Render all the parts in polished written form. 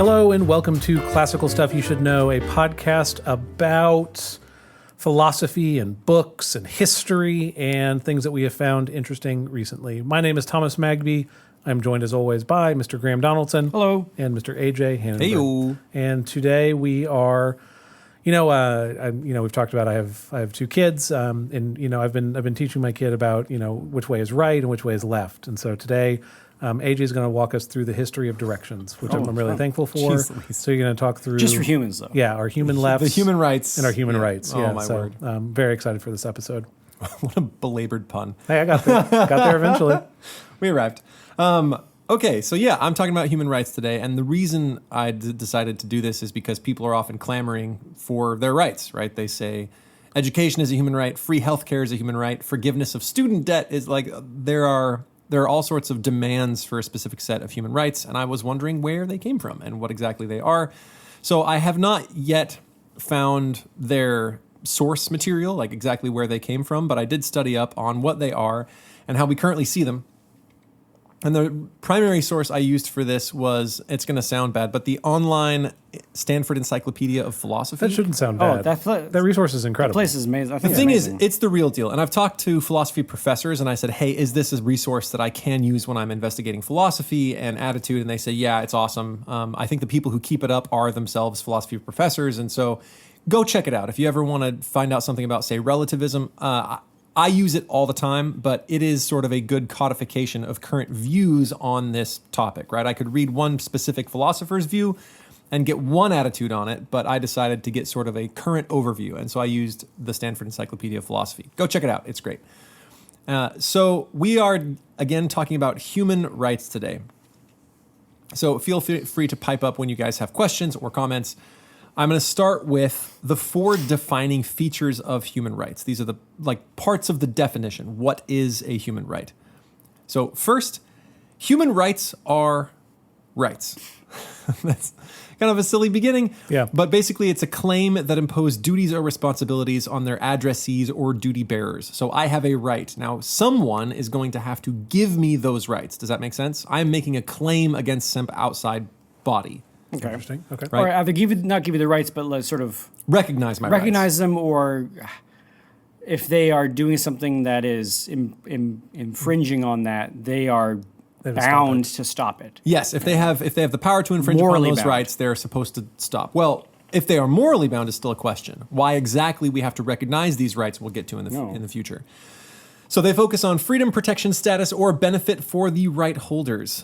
Hello and welcome to Classical Stuff You Should Know, a podcast about philosophy and books and history and things that we have found interesting recently. My name is Thomas Magby. I'm joined as always by Mr. Graham Donaldson. Hello. And Mr. AJ Hannenberg. Hey-o. And today we are, we've talked about I have two kids, and I've been teaching my kid about which way is right and which way is left. And so today AJ is going to walk us through the history of directions, which I'm really thankful for. So you're going to talk through... Just for humans, though. Yeah, our human lefts. The human rights. And our human rights. Oh, my word. I'm very excited for this episode. What a belabored pun. Hey, I got there. Got there eventually. We arrived. Okay, so I'm talking about human rights today, and the reason I decided to do this is because people are often clamoring for their rights, right? They say education is a human right, free healthcare is a human right, forgiveness of student debt is there are all sorts of demands for a specific set of human rights, and I was wondering where they came from and what exactly they are. So I have not yet found their source material, like exactly where they came from, but I did study up on what they are and how we currently see them. And the primary source I used for this was, it's going to sound bad, but the online Stanford Encyclopedia of Philosophy. That shouldn't sound bad. That resource is incredible. The place is amazing. The thing is, it's the real deal. And I've talked to philosophy professors, and I said, hey, is this a resource that I can use when I'm investigating philosophy and attitude? And they say, yeah, it's awesome. I think the people who keep it up are themselves philosophy professors. And so go check it out. If you ever want to find out something about, say, relativism, I use it all the time, but it is sort of a good codification of current views on this topic, right? I could read one specific philosopher's view and get one attitude on it, but I decided to get sort of a current overview, and so I used the Stanford Encyclopedia of Philosophy. Go check it out. It's great. So we are, again, talking about human rights today. So feel free to pipe up when you guys have questions or comments. I'm going to start with the 4 defining features of human rights. These are the parts of the definition. What is a human right? So first, human rights are rights. That's kind of a silly beginning. Yeah. But basically, it's a claim that imposes duties or responsibilities on their addressees or duty bearers. So I have a right. Now, someone is going to have to give me those rights. Does that make sense? I'm making a claim against some outside body. Okay. Interesting. Okay. Right. Or either not give you the rights, but sort of recognize rights. Them, or if they are doing something that is infringing on that, they are bound to stop it. Yes, if they have the power to infringe upon those rights, they're supposed to stop. Well, if they are morally bound is still a question. Why exactly we have to recognize these rights, we'll get to in the future. So they focus on freedom, protection, status, or benefit for the right holders.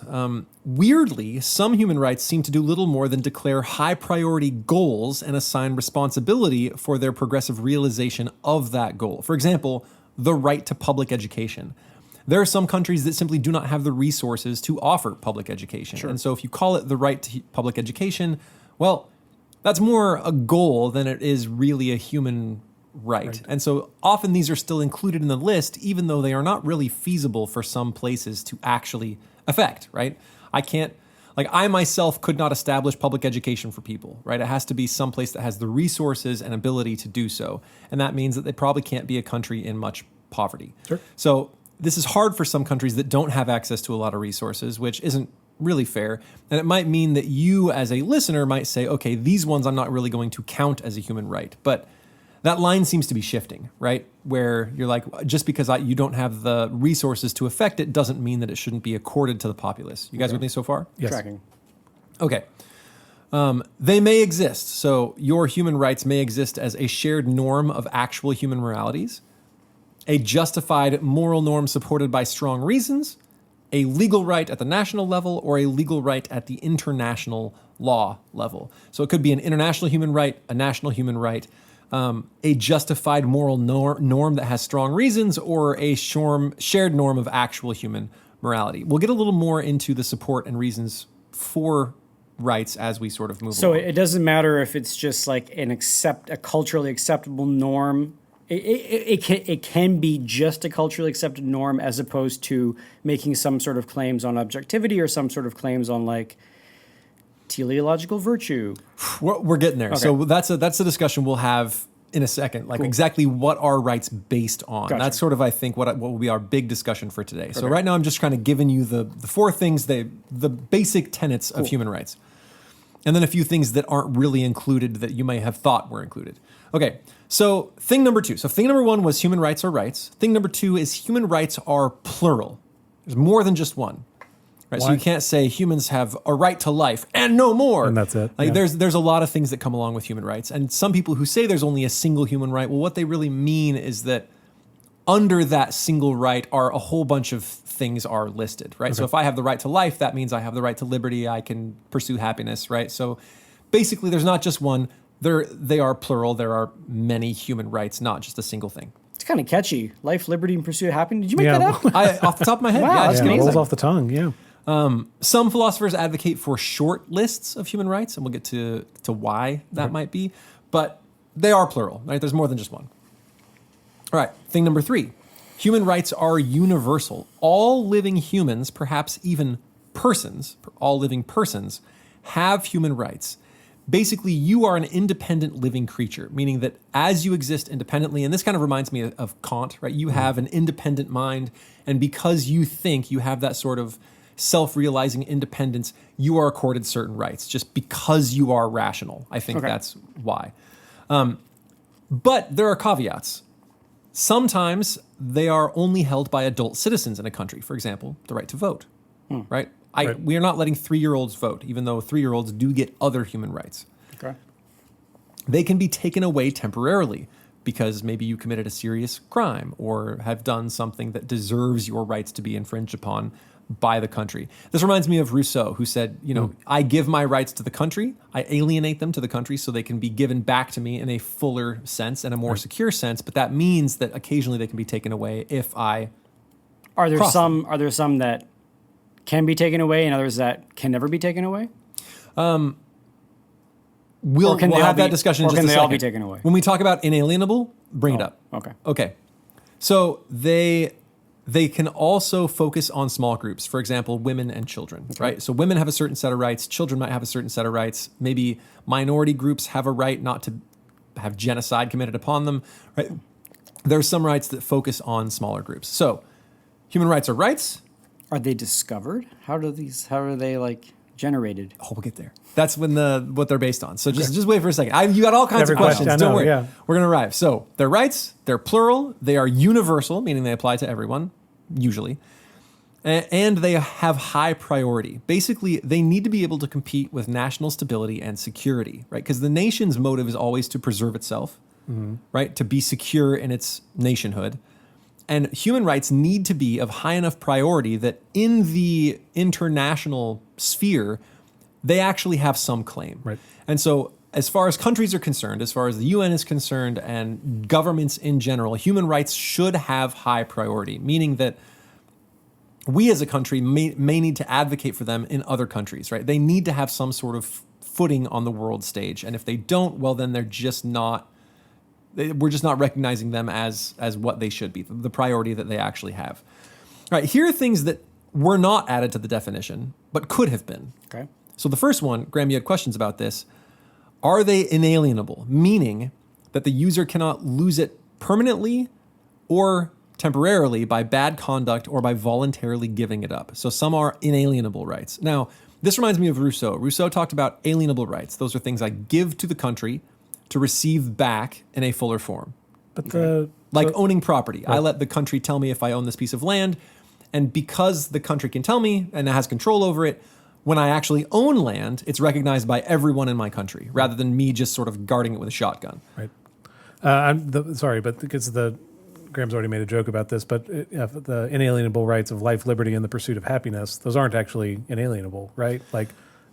Weirdly, some human rights seem to do little more than declare high priority goals and assign responsibility for their progressive realization of that goal. For example, the right to public education. There are some countries that simply do not have the resources to offer public education. Sure. And so if you call it the right to public education, well, that's more a goal than it is really a human right. And so often these are still included in the list, even though they are not really feasible for some places to actually affect, right? I myself could not establish public education for people, right? It has to be some place that has the resources and ability to do so. And that means that they probably can't be a country in much poverty. Sure. So this is hard for some countries that don't have access to a lot of resources, which isn't really fair. And it might mean that you as a listener might say, okay, these ones I'm not really going to count as a human right. But that line seems to be shifting, right? Where you're like, just because you don't have the resources to affect it doesn't mean that it shouldn't be accorded to the populace. You guys with me so far? Yes. Tracking. Okay. They may exist. So your human rights may exist as a shared norm of actual human moralities, a justified moral norm supported by strong reasons, a legal right at the national level, or a legal right at the international law level. So it could be an international human right, a national human right, a justified moral norm that has strong reasons, or a shared norm of actual human morality. We'll get a little more into the support and reasons for rights as we sort of move along. So it doesn't matter if it's just like a culturally acceptable norm. It can be just a culturally accepted norm as opposed to making some sort of claims on objectivity or some sort of claims on teleological virtue. We're getting there. Okay. So that's a discussion we'll have in a second, cool. Exactly what are rights based on. Gotcha. That's sort of, I think, what will be our big discussion for today. So right now I'm just kind of giving you the 4 things, the basic tenets of human rights. and then a few things that aren't really included that you may have thought were included. Okay, so thing number 2. So thing number 1 was human rights are rights. Thing number 2 is human rights are plural. There's more than just one. Right? So you can't say humans have a right to life and no more. And that's it. Like Yeah. there's a lot of things that come along with human rights. And some people who say there's only a single human right, well, what they really mean is that under that single right are a whole bunch of things are listed, right? So if I have the right to life, that means I have the right to liberty. I can pursue happiness, right? So basically, there's not just one. They are plural. There are many human rights, not just a single thing. It's kind of catchy. Life, liberty, and pursuit of happiness. Did you make Yeah. that up? Off the top of my head, Wow, yeah, that's it's Yeah, it amazing. rolls off the tongue. Yeah. Some philosophers advocate for short lists of human rights, and we'll get to why that might be. But they are plural, right? There's more than just one. All right, thing number 3. Human rights are universal. All living humans, perhaps even persons, all living persons, have human rights. Basically, you are an independent living creature, meaning that as you exist independently, and this kind of reminds me of Kant, right? You have an independent mind, and because you think, you have that sort of self-realizing independence, you are accorded certain rights just because you are rational. I think that's why. But there are caveats. Sometimes they are only held by adult citizens in a country. For example, the right to vote, right? We are not letting 3-year-olds vote, even though 3-year-olds do get other human rights. Okay. They can be taken away temporarily because maybe you committed a serious crime or have done something that deserves your rights to be infringed upon by the country. This reminds me of Rousseau, who said, I give my rights to the country, I alienate them to the country so they can be given back to me in a fuller sense and a more secure sense, but that means that occasionally they can be taken away if I Are there cross them. some that can be taken away and others that can never be taken away? We'll can they all have that be- discussion in or just can a they second. all be taken away? When we talk about inalienable, bring it up. Okay. Okay. So they can also focus on small groups, for example, women and children, right? So women have a certain set of rights, children might have a certain set of rights, maybe minority groups have a right not to have genocide committed upon them, right? There are some rights that focus on smaller groups. So human rights are rights. Are they discovered? How are they like generated? Oh, we'll get there. That's what they're based on. So just wait for a second. You got all kinds Every of questions. question, I Don't know, worry. yeah. We're going to arrive. So they're rights, they're plural, they are universal, meaning they apply to everyone, usually, and they have high priority. Basically, they need to be able to compete with national stability and security, right? Because the nation's motive is always to preserve itself, right? To be secure in its nationhood. And human rights need to be of high enough priority that in the international sphere, they actually have some claim. Right. And so as far as countries are concerned, as far as the UN is concerned and governments in general, human rights should have high priority, meaning that we as a country may need to advocate for them in other countries, right? They need to have some sort of footing on the world stage. And if they don't, well, then we're just not recognizing them as what they should be, the priority that they actually have. All right, here are things that were not added to the definition, but could have been. Okay. So the first one, Graham, you had questions about this. Are they inalienable? Meaning that the user cannot lose it permanently or temporarily by bad conduct or by voluntarily giving it up. So some are inalienable rights. Now, this reminds me of Rousseau. Rousseau talked about alienable rights. Those are things I give to the country to receive back in a fuller form. But Owning property. I let the country tell me if I own this piece of land, and because the country can tell me and it has control over it, when I actually own land, it's recognized by everyone in my country, rather than me just sort of guarding it with a shotgun. Right. Sorry, but because Graham's already made a joke about this, but the inalienable rights of life, liberty, and the pursuit of happiness, those aren't actually inalienable, right? Like,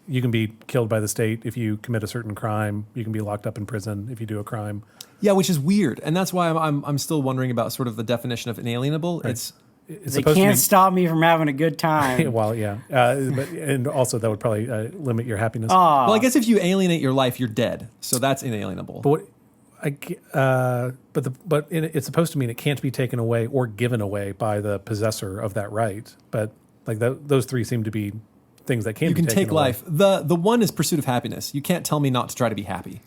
you can be killed by the state if you commit a certain crime. You can be locked up in prison if you do a crime. Yeah, which is weird, and that's why I'm still wondering about sort of the definition of inalienable. Right. It's It's They supposed can't to stop me from having a good time. be, well, yeah, and also that would probably limit your happiness. well, I guess if you alienate your life, you're dead, so that's inalienable. But it's supposed to mean it can't be taken away or given away by the possessor of that right. But like those three seem to be things that can you be can taken take away. life. The one is pursuit of happiness. You can't tell me not to try to be happy.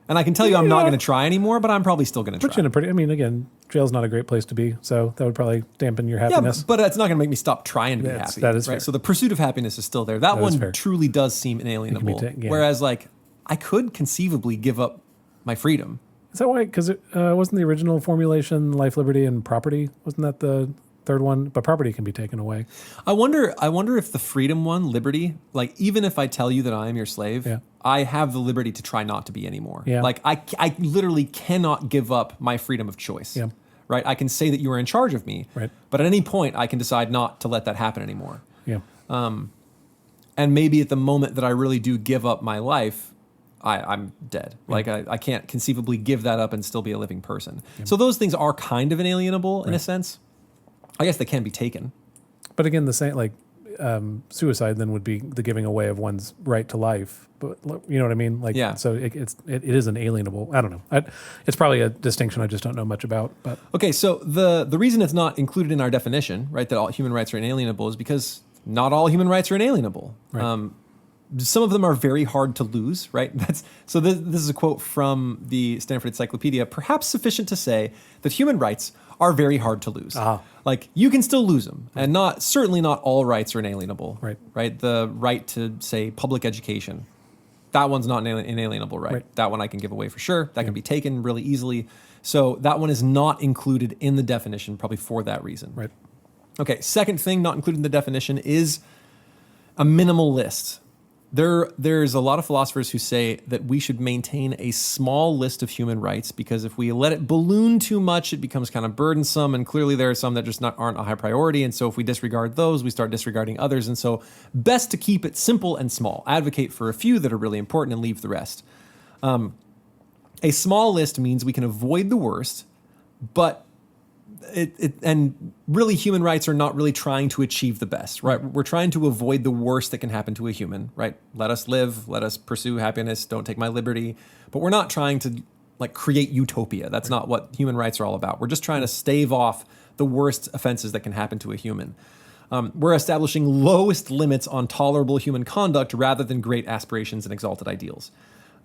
And I can tell you I'm not Yeah. going to try anymore, but I'm probably still going to Put you try. in a pretty. I mean, again, jail's not a great place to be, so that would probably dampen your Yeah, happiness. but it's not going to make me stop trying to be happy. That is right. fair. So the pursuit of happiness is still there. That is one fair. truly does seem inalienable. yeah. Whereas, like, I could conceivably give up my freedom. Is that why? Because it wasn't the original formulation life, liberty, and property. Wasn't that the third one? But property can be taken away. I wonder if the freedom one, liberty, like even if I tell you that I am your slave, Yeah. I have the liberty to try not to be anymore. Yeah. Like I literally cannot give up my freedom of choice. Yeah. Right? I can say that you are in charge of me. Right. But at any point I can decide not to let that happen anymore. Yeah. And maybe at the moment that I really do give up my life, I'm dead. Like I can't conceivably give that up and still be a living person. So those things are kind of inalienable in a sense. I guess they can be taken. But again, the same like suicide then would be the giving away of one's right to life. But you know what I mean? Like, Yeah. So it is an alienable. I don't know. It's probably a distinction I just don't know much about. But Okay, so the reason it's not included in our definition, right, that all human rights are inalienable is because not all human rights are inalienable. Right. Some of them are very hard to lose, right? This is a quote from the Stanford Encyclopedia. Perhaps sufficient to say that human rights are very hard to lose. Like you can still lose them, and certainly not all rights are inalienable. Right. Right. The right to say public education, that one's not an inalienable right. Right. That one I can give away for sure. That can be taken really easily. So that one is not included in the definition, probably for that reason. right. Okay, second thing not included in the definition is a minimal list. There's a lot of philosophers who say that we should maintain a small list of human rights because if we let it balloon too much, it becomes kind of burdensome. And clearly there are some that just aren't a high priority. And so if we disregard those, we start disregarding others. And so best to keep it simple and small. Advocate for a few that are really important and leave the rest. A small list means we can avoid the worst, but and really human rights are not really trying to achieve the best, right? We're trying to avoid the worst that can happen to a human, right? Let us live, let us pursue happiness, don't take my liberty. But we're not trying to like create utopia. That's not what human rights are all about. We're just trying to stave off the worst offenses that can happen to a human. We're establishing lowest limits on tolerable human conduct rather than great aspirations and exalted ideals.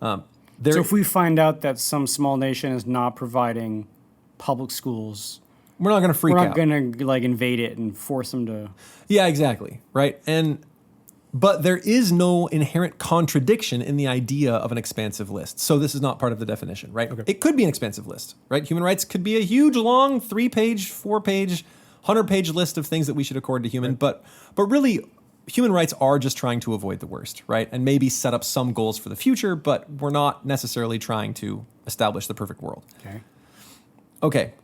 So if we find out that some small nation is not providing public schools, we're not going to freak we're out. not going to like invade it and force them to. Yeah, exactly. Right. But there is no inherent contradiction in the idea of an expansive list. So this is not part of the definition, right? Okay. It could be an expansive list, right? Human rights could be a huge, long 3-page, 4-page, 100-page list of things that we should accord to human. Right. But really, human rights are just trying to avoid the worst, right? And maybe set up some goals for the future, but we're not necessarily trying to establish the perfect world. Okay.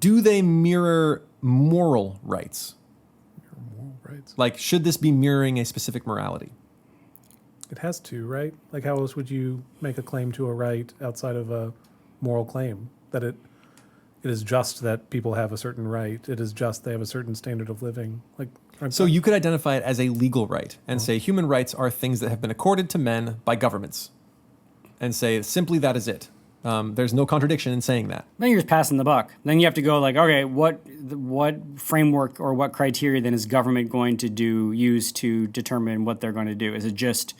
Do they mirror moral rights? Moral rights. Like, should this be mirroring a specific morality? It has to, right? Like, how else would you make a claim to a right outside of a moral claim that it is just that people have a certain right? It is just they have a certain standard of living. Like, So you could identify it as a legal right and say human rights are things that have been accorded to men by governments, and say simply that is it. There's no contradiction in saying that. Then you're just passing the buck. Then you have to go like, okay, what framework or what criteria then is government going to use to determine what they're going to do? Is it just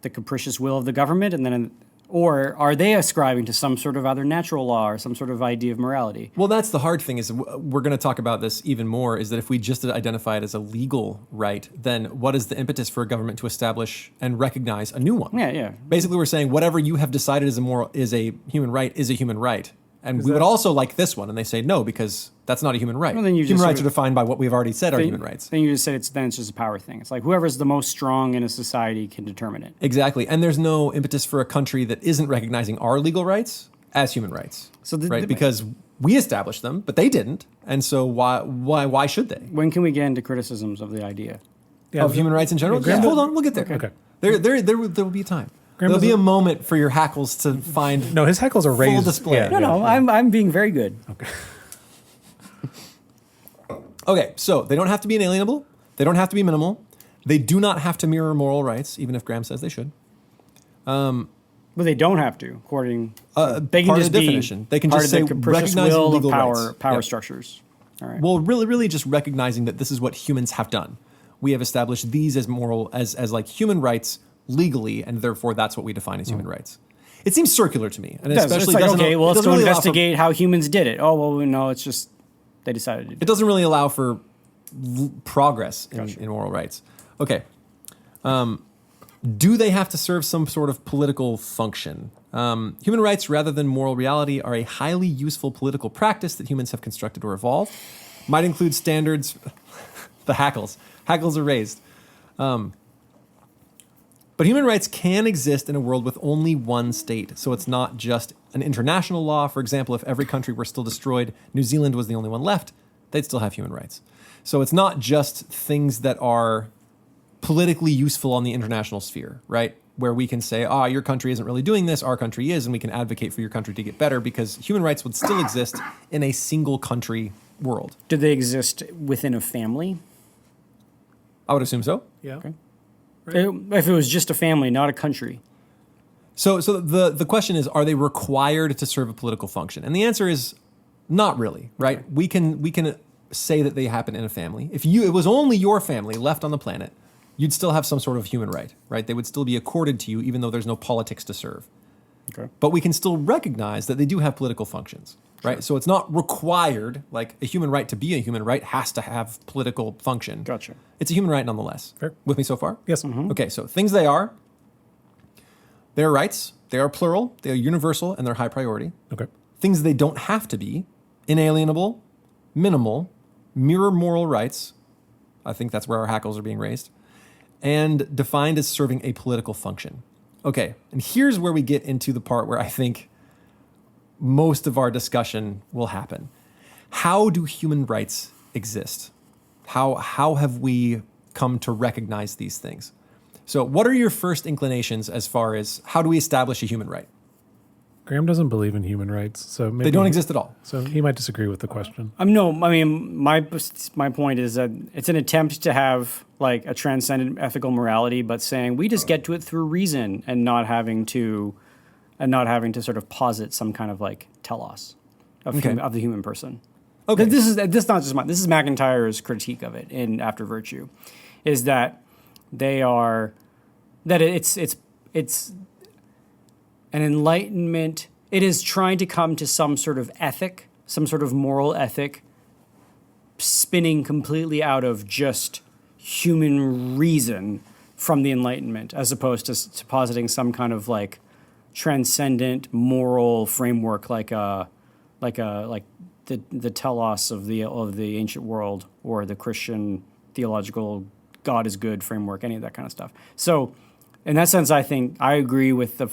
the capricious will of the government, and then, or are they ascribing to some sort of other natural law or some sort of idea of morality? Well, that's the hard thing is we're going to talk about this even more, is that if we just identify it as a legal right, then what is the impetus for a government to establish and recognize a new one? Yeah. Basically, we're saying whatever you have decided is a human right is a human right. And we would also like this one. And they say no, because that's not a human right. Well, then you human just rights sort are of- defined by what we've already said are human rights. Then you just said it's just a power thing. It's like whoever's the most strong in a society can determine it. Exactly. And there's no impetus for a country that isn't recognizing our legal rights as human rights. So right? Because we established them, but they didn't. And so why should they? When can we get into criticisms of the idea? Of human rights in general? Yeah, Hold on, we'll get there. Okay. There will be a time. There'll be a moment for your hackles to find No, his hackles are raised. full display. Yeah, No, I'm being very good. Okay, so they don't have to be inalienable. They don't have to be minimal. They do not have to mirror moral rights, even if Graham says they should. But they don't have to, according. They can part of just the be definition. They can part just of say the capricious recognizing will of legal power rights. Yep. structures. All right. Well, really just recognizing that this is what humans have done. We have established these as moral, as like human rights legally, and therefore that's what we define as human rights. it seems circular to me, and It's especially like, doesn't, okay, well, it let's doesn't go really allow for- investigate how humans did it. Oh, well, no, it's just they decided to do it doesn't really allow for progress in, Gotcha. in moral rights. Okay. Do they have to serve some sort of political function? Human rights, rather than moral reality, are a highly useful political practice that humans have constructed or evolved. Might include standards. The hackles. Hackles are raised. But human rights can exist in a world with only one state. So it's not just an international law. For example, if every country were still destroyed, New Zealand was the only one left, they'd still have human rights. So it's not just things that are politically useful on the international sphere, right? Where we can say, your country isn't really doing this, our country is, and we can advocate for your country to get better, because human rights would still exist in a single country world. Do they exist within a family? I would assume so. Yeah. Okay. If it was just a family, not a country. So the question is, are they required to serve a political function? And the answer is not really, right? Okay. We can say that they happen in a family. If it was only your family left on the planet, you'd still have some sort of human right? They would still be accorded to you, even though there's no politics to serve. Okay. But we can still recognize that they do have political functions, right? Sure. So it's not required, like a human right to be a human right has to have political function. Gotcha. It's a human right nonetheless. Fair. With me so far? Yes. Okay, so things they are rights, they are plural, they are universal, and they're high priority. Okay. Things they don't have to be: inalienable, minimal, mirror moral rights. I think that's where our hackles are being raised. And defined as serving a political function. Okay, and here's where we get into the part where I think most of our discussion will happen. How do human rights exist? How have we come to recognize these things? So what are your first inclinations as far as how do we establish a human right? Graham doesn't believe in human rights, so maybe They don't exist at all. So he might disagree with the question. No, I mean, my point is that it's an attempt to have like a transcendent ethical morality, but saying we just get to it through reason and not having to sort of posit some kind of like telos of, Okay. of the human person. Okay. This is not just this is McIntyre's critique of it in After Virtue, is that they are that it's an enlightenment. It is trying to come to some sort of ethic, some sort of moral ethic, spinning completely out of just human reason from the Enlightenment, as opposed to positing some kind of like transcendent moral framework, like the telos of the ancient world, or the Christian theological God is good framework, any of that kind of stuff. So, in that sense, I think I agree with the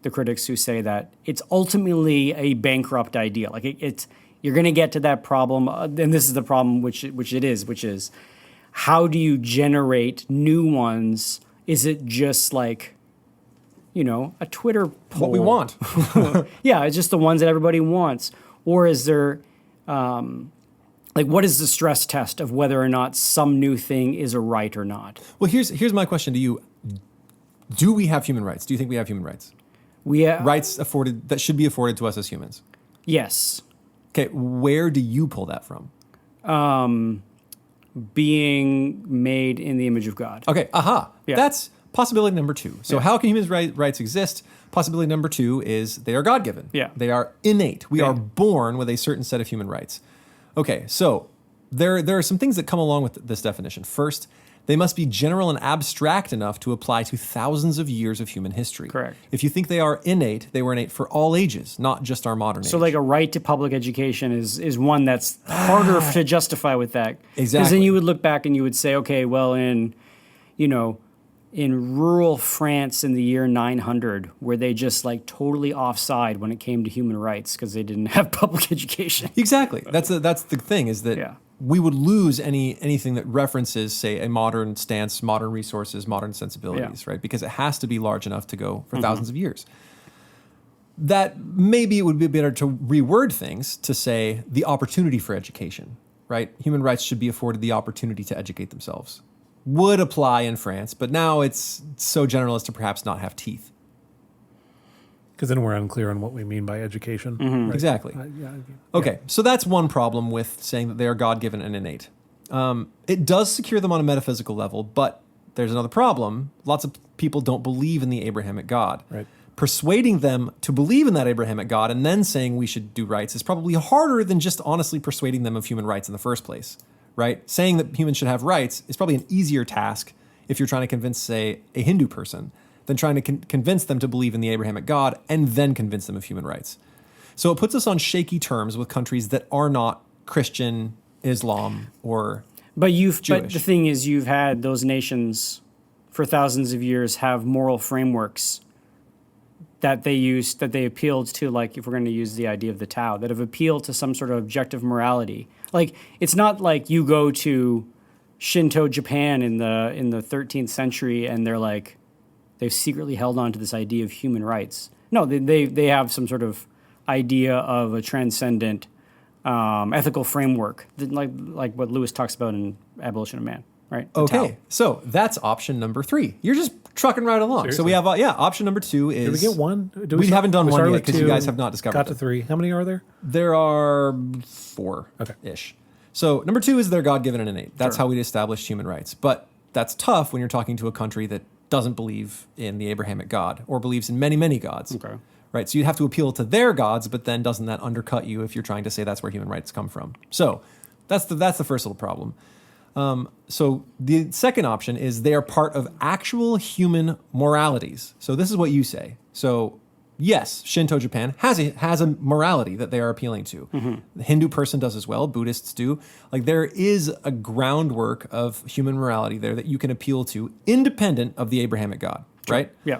critics who say that it's ultimately a bankrupt idea. Like it's you're going to get to that problem, and this is the problem, which is how do you generate new ones? Is it just like, a Twitter poll? What we want. Yeah, it's just the ones that everybody wants, or is there, what is the stress test of whether or not some new thing is a right or not? Well, here's my question to you. Do we have human rights? Do you think we have human rights? Rights afforded that should be afforded to us as humans. Yes. Okay, where do you pull that from? Being made in the image of God. Okay, aha. Yeah. That's possibility number 2. So how can human rights exist? Possibility number 2 is they are God-given. Yeah. They are innate. We are born with a certain set of human rights. Okay, so there are some things that come along with this definition. First, they must be general and abstract enough to apply to thousands of years of human history. Correct. If you think they are innate, they were innate for all ages, not just our modern age. So like a right to public education is one that's harder to justify with that. Because then Exactly. you would look back and you would say, okay, well, in rural France in the year 900, were they just like totally offside when it came to human rights because they didn't have public education? Exactly. That's the thing, is that Yeah. we would lose anything that references, say, a modern stance, modern resources, modern sensibilities, right? Because it has to be large enough to go for thousands of years. That maybe it would be better to reword things to say the opportunity for education, right? Human rights should be afforded the opportunity to educate themselves. Would apply in France, but now it's so general as to perhaps not have teeth. Because then we're unclear on what we mean by education. Right? Exactly. Yeah. Okay, so that's one problem with saying that they are God-given and innate. It does secure them on a metaphysical level, but there's another problem. Lots of people don't believe in the Abrahamic God. Right. persuading them to believe in that Abrahamic God and then saying we should do rights is probably harder than just honestly persuading them of human rights in the first place, right? Saying that humans should have rights is probably an easier task if you're trying to convince, say, a Hindu person than trying to convince them to believe in the Abrahamic God and then convince them of human rights. So it puts us on shaky terms with countries that are not Christian, Islam, or But Jewish. the thing is, you've had those nations for thousands of years have moral frameworks that they appealed to, like if we're going to use the idea of the Tao, that have appealed to some sort of objective morality. Like it's not like you go to Shinto Japan in the 13th century and they're like they've secretly held on to this idea of human rights. No, they have some sort of idea of a transcendent ethical framework, that, like what Lewis talks about in Abolition of Man, right? The Okay, Tao. so that's option number 3. You're just trucking right along. So Seriously? we have, option number 2 is... Did we get one? We haven't done we one started yet with because you two, guys have not discovered Got to them. 3. How many are there? There are 4-ish. So number 2 is they're God-given and innate. That's Sure. how we established human rights. But that's tough when you're talking to a country that doesn't believe in the Abrahamic God or believes in many, many gods. Okay. Right, so you'd have to appeal to their gods, but then doesn't that undercut you if you're trying to say that's where human rights come from? So that's the first little problem. So the second option is they are part of actual human moralities. So this is what you say. So yes, Shinto Japan has a morality that they are appealing to. Mm-hmm. The Hindu person does as well. Buddhists do. Like there is a groundwork of human morality there that you can appeal to, independent of the Abrahamic God. Right? Yeah.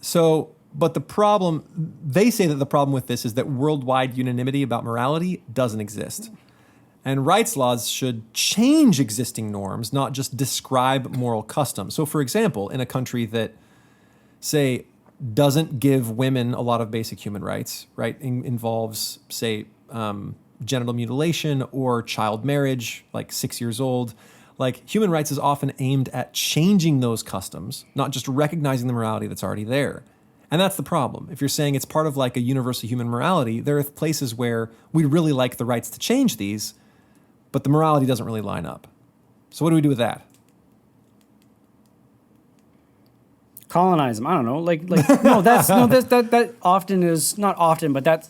So, but they say that the problem with this is that worldwide unanimity about morality doesn't exist. And rights laws should change existing norms, not just describe moral customs. So, for example, in a country that, say, doesn't give women a lot of basic human rights, right, involves, say, genital mutilation or child marriage, like 6 years old, like human rights is often aimed at changing those customs, not just recognizing the morality that's already there. And that's the problem. If you're saying it's part of like a universal human morality, there are places where we really like the rights to change these, but the morality doesn't really line up. So what do we do with that? Colonize them. I don't know. That often is not often, but that's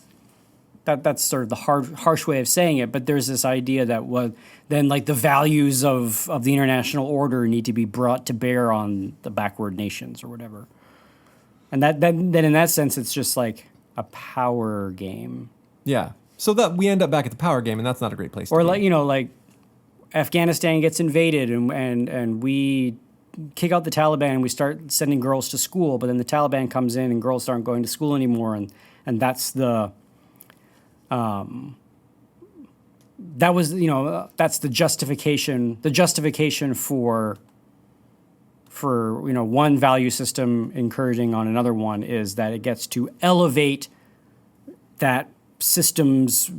sort of the harsh way of saying it. But there's this idea that then like the values of the international order need to be brought to bear on the backward nations or whatever. And then in that sense, it's just like a power game. Yeah. So that we end up back at the power game, and that's not a great place to Or be. like Afghanistan gets invaded and we kick out the Taliban and we start sending girls to school, but then the Taliban comes in and girls aren't going to school anymore, and that's that's the justification for one value system encouraging on another one is that it gets to elevate that system's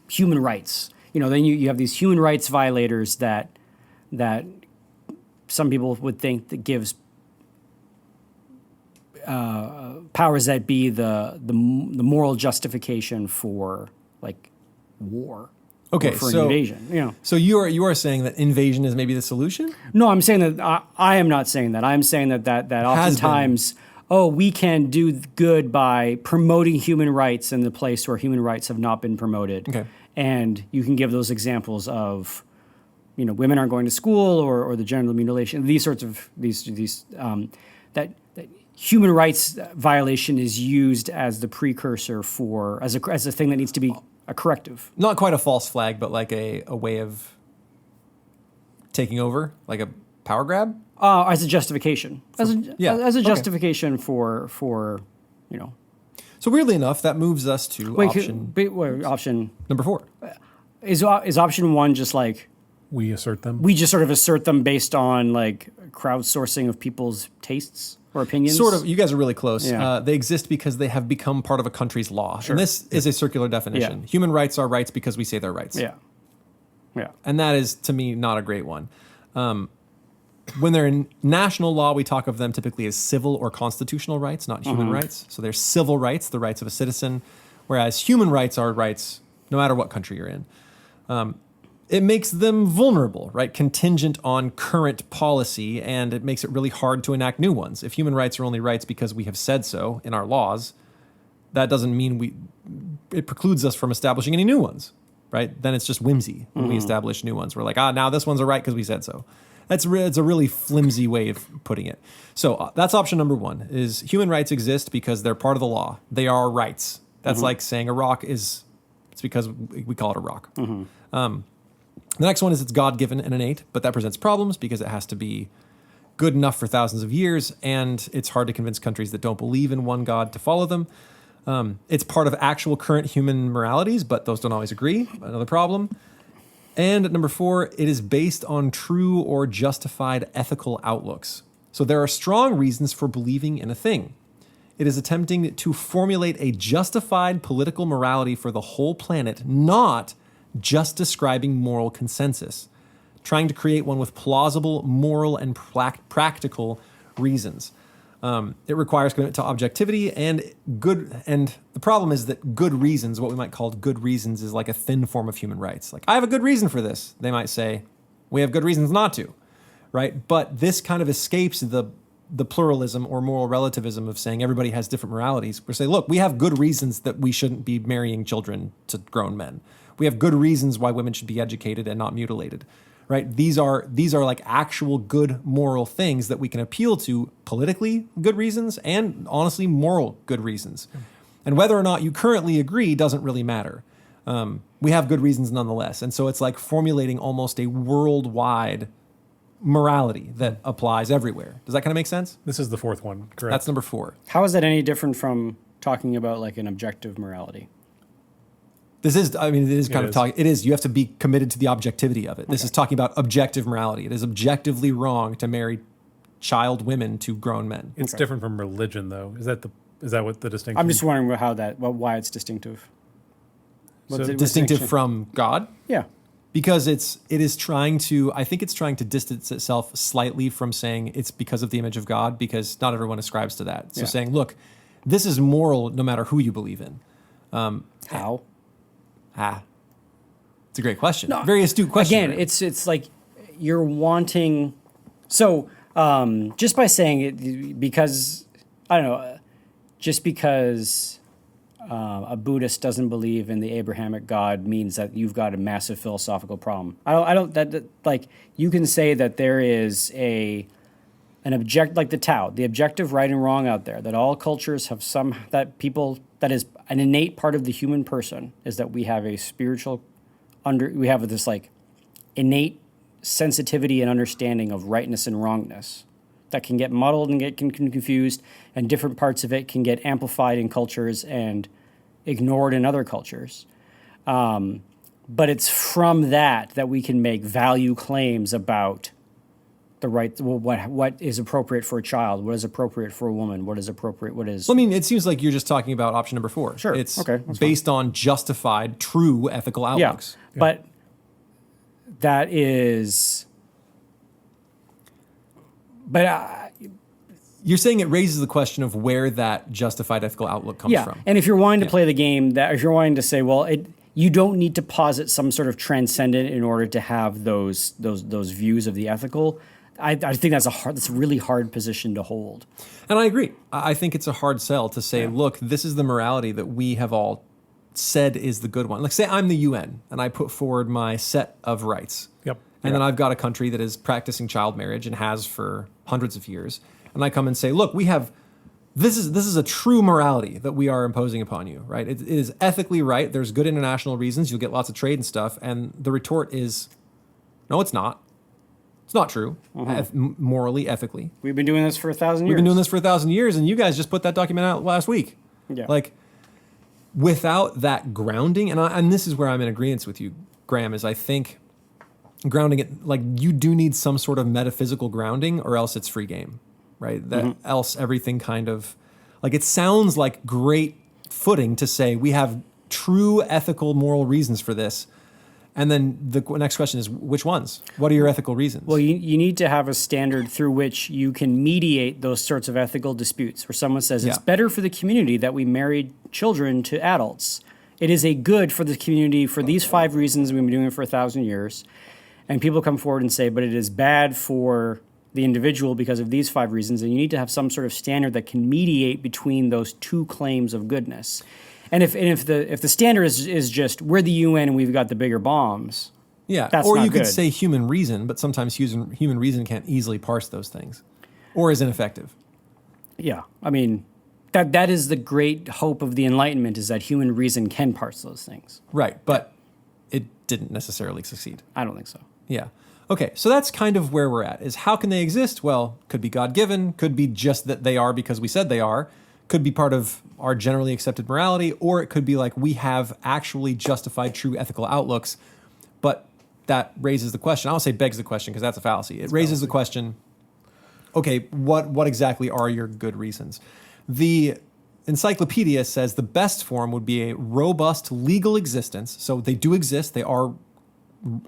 human rights. Then you have these human rights violators that some people would think that gives powers that be the moral justification for like war. Okay, or for so an invasion. So you are saying that invasion is maybe the solution? No, I'm saying that I am not saying that. I'm saying that oftentimes, we can do good by promoting human rights in the place where human rights have not been promoted. Okay. And you can give those examples of, women aren't going to school or the genital mutilation, these sorts of that human rights violation is used as the precursor as a thing that needs to be a corrective. Not quite a false flag, but like a way of taking over, like a power grab? As a justification. As a Okay. justification for. So weirdly enough, that moves us to option number 4. is option 1 just like We assert them. we just sort of assert them based on like crowdsourcing of people's tastes or opinions? Sort of. You guys are really close. Yeah. They exist because they have become part of a country's law. And this is a circular definition. Yeah. Human rights are rights because we say they're rights. Yeah. Yeah. And that is, to me, not a great one. When they're in national law, we talk of them typically as civil or constitutional rights, not human rights. So they're civil rights, the rights of a citizen, whereas human rights are rights no matter what country you're in. it makes them vulnerable, right? Contingent on current policy, and it makes it really hard to enact new ones. If human rights are only rights because we have said so in our laws, that doesn't mean it precludes us from establishing any new ones, right? Then it's just whimsy when we establish new ones. We're like, now this one's a right because we said so. It's a really flimsy way of putting it. So that's option number one, is human rights exist because they're part of the law. They are rights. That's like saying a rock it's because we call it a rock. The next one is it's God-given and innate, but that presents problems because it has to be good enough for thousands of years, and it's hard to convince countries that don't believe in one God to follow them. It's part of actual current human moralities, but those don't always agree. Another problem. And number 4, it is based on true or justified ethical outlooks. So there are strong reasons for believing in a thing. It is attempting to formulate a justified political morality for the whole planet, not just describing moral consensus, trying to create one with plausible moral and practical reasons. It requires commitment to objectivity and the problem is that good reasons, what we might call good reasons, is like a thin form of human rights. Like, I have a good reason for this. They might say, we have good reasons not to, right? But this kind of escapes the pluralism or moral relativism of saying everybody has different moralities. We say, look, we have good reasons that we shouldn't be marrying children to grown men. We have good reasons why women should be educated and not mutilated, right? These are like actual good moral things that we can appeal to, politically good reasons and honestly moral good reasons. And whether or not you currently agree doesn't really matter. We have good reasons nonetheless. And so it's like formulating almost a worldwide morality that applies everywhere. Does that kind of make sense? This is the fourth one, correct? That's number 4. How is that any different from talking about like an objective morality? It is kind of is. talking. It is. You have to be committed to the objectivity of it. This is talking about objective morality. It is objectively wrong to marry child women to grown men. It's different from religion, though. Is that what the distinction? I'm just wondering why it's distinctive. What's the Distinctive distinction? from God, Yeah. because I think it's trying to distance itself slightly from saying it's because of the image of God, because not everyone ascribes to that. So Yeah. saying, look, this is moral no matter who you believe in. How? It's a great question. No, Very astute question. Again, right? it's like you're wanting. So just by saying it, because I don't know, just because a Buddhist doesn't believe in the Abrahamic God means that you've got a massive philosophical problem. I don't that like you can say that there is an object like the Tao, the objective right and wrong out there, that all cultures have that is an innate part of the human person, is that we have a spiritual we have this like innate sensitivity and understanding of rightness and wrongness that can get muddled and get confused, and different parts of it can get amplified in cultures and ignored in other cultures. But it's from that we can make value claims about the right, what is appropriate for a child, what is appropriate for a woman, what is appropriate, what is... Well, I mean, it seems like you're just talking about option number 4. Sure. It's Okay, that's based on justified, true ethical outlooks. Yeah. But that is... But... You're saying it raises the question of where that justified ethical outlook comes from. And if you're wanting to play the game, if you're wanting to say, well, you don't need to posit some sort of transcendent in order to have those views of the ethical. I think that's a really hard position to hold. And I agree. I think it's a hard sell to say, look, this is the morality that we have all said is the good one. Like, say I'm the UN and I put forward my set of rights. Yep. And then I've got a country that is practicing child marriage and has for hundreds of years. And I come and say, look, this is a true morality that we are imposing upon you, right? It is ethically right. There's good international reasons. You'll get lots of trade and stuff. And the retort is, no, it's not. It's not true, morally, ethically. We've been doing this for 1,000 years. We've been doing this for 1,000 years, and you guys just put that document out last week. Yeah. Like, without that grounding, and this is where I'm in agreement with you, Graham, is I think grounding it, like, you do need some sort of metaphysical grounding, or else it's free game, right? That else everything kind of, like, it sounds like great footing to say we have true ethical, moral reasons for this. And then the next question is, which ones? What are your ethical reasons? Well, you need to have a standard through which you can mediate those sorts of ethical disputes, where someone says it's better for the community that we married children to adults. it is a good for the community for these 5 reasons. We've been doing it for 1,000 years. And people come forward and say, but it is bad for the individual because of these 5 reasons. And you need to have some sort of standard that can mediate between those 2 claims of goodness. And if the standard is just we're the UN and we've got the bigger bombs, Yeah, that's or not you could good. say human reason, but sometimes human reason can't easily parse those things, or is ineffective. Yeah, I mean, that is the great hope of the Enlightenment, is that human reason can parse those things. Right, but it didn't necessarily succeed. I don't think so. Yeah. Okay, so that's kind of where we're at, is how can they exist? Well, could be God-given, could be just that they are because we said they are, could be part of our generally accepted morality, or it could be like we have actually justified true ethical outlooks, but that raises the question. I don't say begs the question because that's a fallacy. It raises the question, okay, what exactly are your good reasons? The encyclopedia says the best form would be a robust legal existence. So they do exist. They are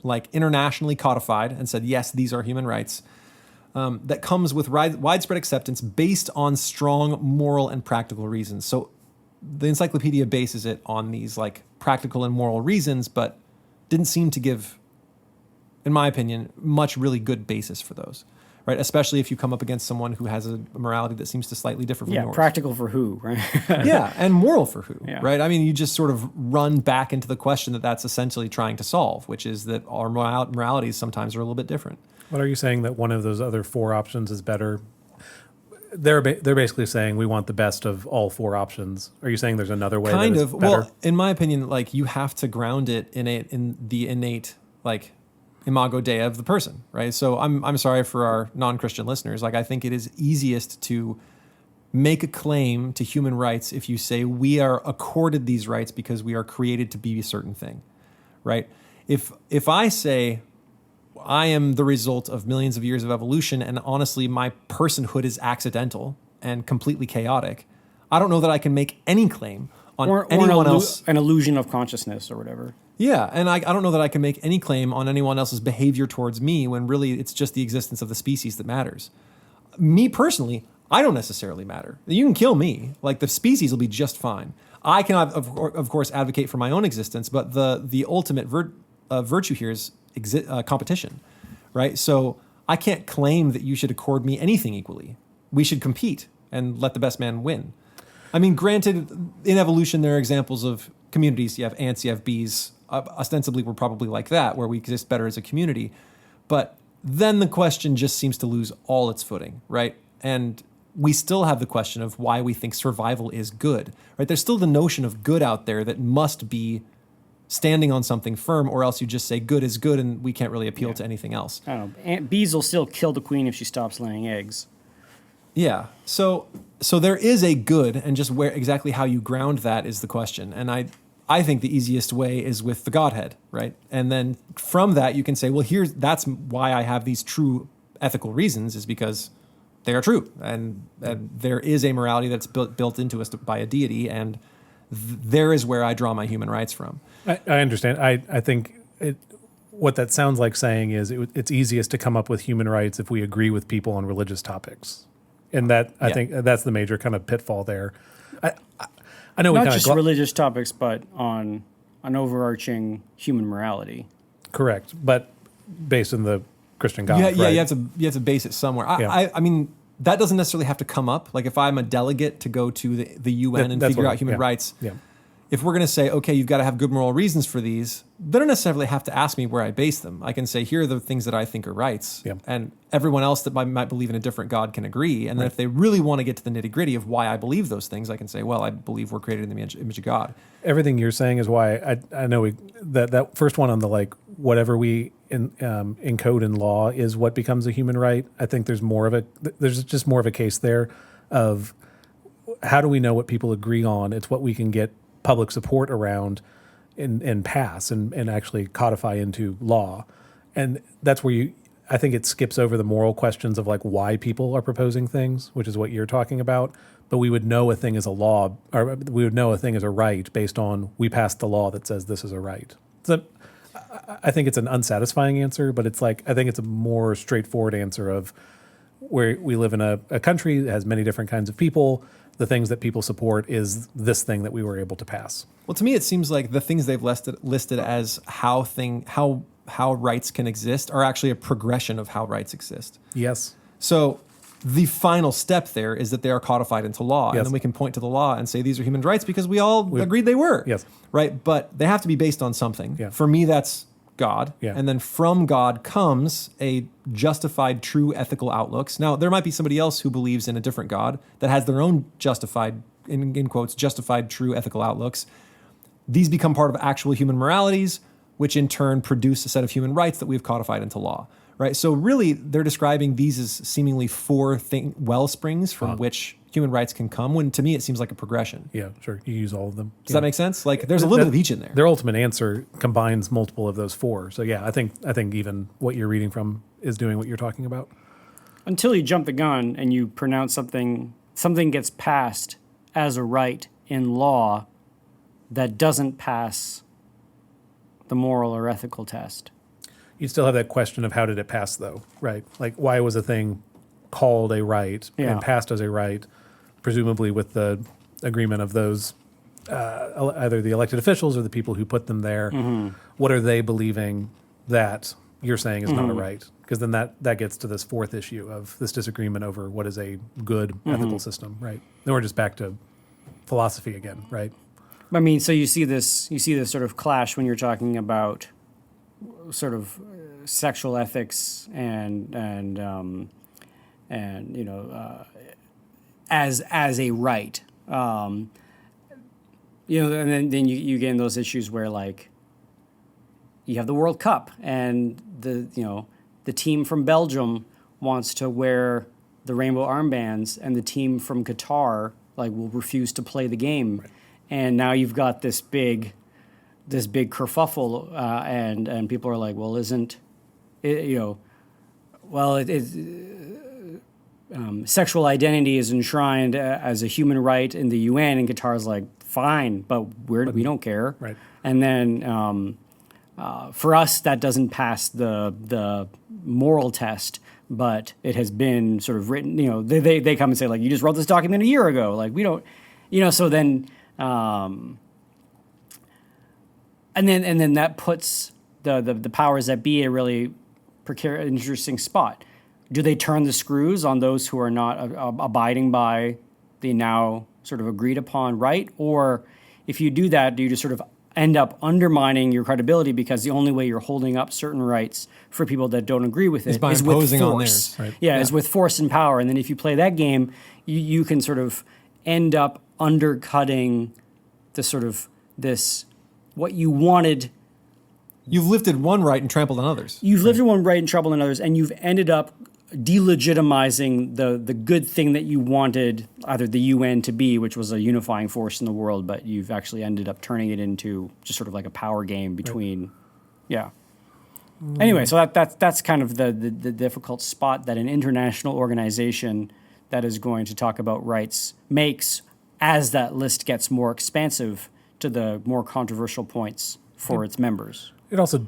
like internationally codified and said, yes, these are human rights. That comes with widespread acceptance based on strong moral and practical reasons. So the encyclopedia bases it on these like practical and moral reasons, but didn't seem to give, in my opinion, much really good basis for those, right? Especially if you come up against someone who has a morality that seems to slightly differ from Yeah, yours. practical for who, right? Yeah, and moral for who, Yeah. right? I mean, you just sort of run back into the question that's essentially trying to solve, which is that our moralities sometimes are a little bit different. What are you saying, that one of those other 4 options is better? They're basically saying we want the best of all 4 options. Are you saying there's another way Kind that of. is better? Well, in my opinion, like you have to ground it in the innate like imago Dei of the person, right? So I'm sorry for our non-Christian listeners. Like I think it is easiest to make a claim to human rights if you say we are accorded these rights because we are created to be a certain thing, right? If I say I am the result of millions of years of evolution, and honestly, my personhood is accidental and completely chaotic, I don't know that I can make any claim on anyone else. An illusion of consciousness or whatever. Yeah, and I don't know that I can make any claim on anyone else's behavior towards me when really it's just the existence of the species that matters. Me personally, I don't necessarily matter. You can kill me. Like the species will be just fine. I can, of course, advocate for my own existence, but the ultimate virtue here is competition, right? So I can't claim that you should accord me anything equally. We should compete and let the best man win. I mean, granted, in evolution, there are examples of communities. You have ants, you have bees. Ostensibly, we're probably like that, where we exist better as a community. But then the question just seems to lose all its footing, right? And we still have the question of why we think survival is good, right? There's still the notion of good out there that must be standing on something firm, or else you just say good is good and we can't really appeal to anything else. I don't know. Bees will still kill the queen if she stops laying eggs. Yeah. So there is a good, and just where exactly how you ground that is the question. And I think the easiest way is with the Godhead, right? And then from that you can say, well, that's why I have these true ethical reasons, is because they are true, and there is a morality that's built into us by a deity, and there is where I draw my human rights from. I understand. I think what that sounds like saying is it's easiest to come up with human rights if we agree with people on religious topics. And I think that's the major kind of pitfall there. I know Not just religious topics, but on an overarching human morality. Correct, but based on the Christian God. Yeah, right? you have to base it somewhere. I mean, that doesn't necessarily have to come up. Like if I'm a delegate to go to the UN and figure out human rights, if we're going to say, okay, you've got to have good moral reasons for these, they don't necessarily have to ask me where I base them. I can say, here are the things that I think are rights. Yeah. And everyone else that might believe in a different God can agree. And then if they really want to get to the nitty gritty of why I believe those things, I can say, well, I believe we're created in the image of God. Everything you're saying is why I know that first one on the like whatever we encode in law is what becomes a human right. I think there's just more of a case there of how do we know what people agree on? It's what we can get public support around and pass and actually codify into law. And that's where I think it skips over the moral questions of like why people are proposing things, which is what you're talking about. But we would know a thing is a law, or we would know a thing is a right based on we passed the law that says this is a right. So I think it's an unsatisfying answer, but it's like, I think it's a more straightforward answer of where we live in a country that has many different kinds of people. the things that people support is this thing that we were able to pass. Well, to me, it seems like the things they've listed as how rights can exist are actually a progression of how rights exist. Yes. So the final step there is that they are codified into law. Yes. And then we can point to the law and say these are human rights because we all agreed they were. Yes. Right? But they have to be based on something. Yeah. For me, that's God. Yeah. And then from God comes a justified, true ethical outlooks. Now, there might be somebody else who believes in a different God that has their own justified, in quotes, justified, true ethical outlooks. These become part of actual human moralities, which in turn produce a set of human rights that we've codified into law, right? So really, they're describing these as seemingly four well springs from which human rights can come, when to me it seems like a progression. Yeah, sure. You use all of them. Does that make sense? Like there's a little bit of each in there. Their ultimate answer combines multiple of those four. So yeah, I think even what you're reading from is doing what you're talking about. Until you jump the gun and you pronounce something gets passed as a right in law that doesn't pass the moral or ethical test. You still have that question of how did it pass, though, right? Like, why was a thing called a right and passed as a right, presumably with the agreement of those, either the elected officials or the people who put them there? Mm-hmm. What are they believing that you're saying is not a right? Because then that gets to this fourth issue of this disagreement over what is a good ethical system, right? Then we're just back to philosophy again, right? I mean, so you see this sort of clash when you're talking about sort of sexual ethics and you know as a right, you know, and then you get in those issues where like you have the World Cup and the team from Belgium wants to wear the rainbow armbands and the team from Qatar like will refuse to play the game. Right. And now you've got this big kerfuffle, and people are like, well, isn't it, you know, well, sexual identity is enshrined as a human right in the UN, and Qatar's like, fine, but we don't care. Right. And then for us, that doesn't pass the moral test, but it has been sort of written, you know, they come and say, like, you just wrote this document a year ago. Like, we don't, you know, so then... and then that puts the powers that be in a really precarious, interesting spot. Do they turn the screws on those who are not abiding by the now sort of agreed upon right? Or if you do that, do you just sort of end up undermining your credibility because the only way you're holding up certain rights for people that don't agree with it is with force. On theirs, right? Yeah, is with force and power. And then if you play that game, you can sort of end up undercutting the sort of this, what you wanted. You've lifted one right and trampled on others. You've lifted one right and trampled on others, and you've ended up delegitimizing the good thing that you wanted either the UN to be, which was a unifying force in the world, but you've actually ended up turning it into just sort of like a power game between, yeah. Anyway, so that's kind of the difficult spot that an international organization that is going to talk about rights makes as that list gets more expansive to the more controversial points for its members. It also,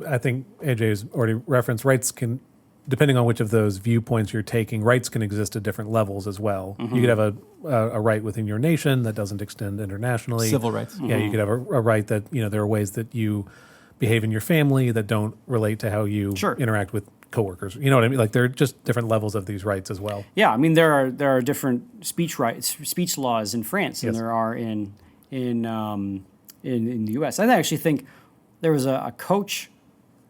I think AJ has already referenced, rights can, depending on which of those viewpoints you're taking, rights can exist at different levels as well. Mm-hmm. You could have a right within your nation that doesn't extend internationally. Civil rights. Mm-hmm. Yeah, you could have a right that, you know, there are ways that you behave in your family that don't relate to how you interact with coworkers. You know what I mean? Like there are just different levels of these rights as well. Yeah, I mean there are different speech laws in France than there are in the U.S. I actually think there was a coach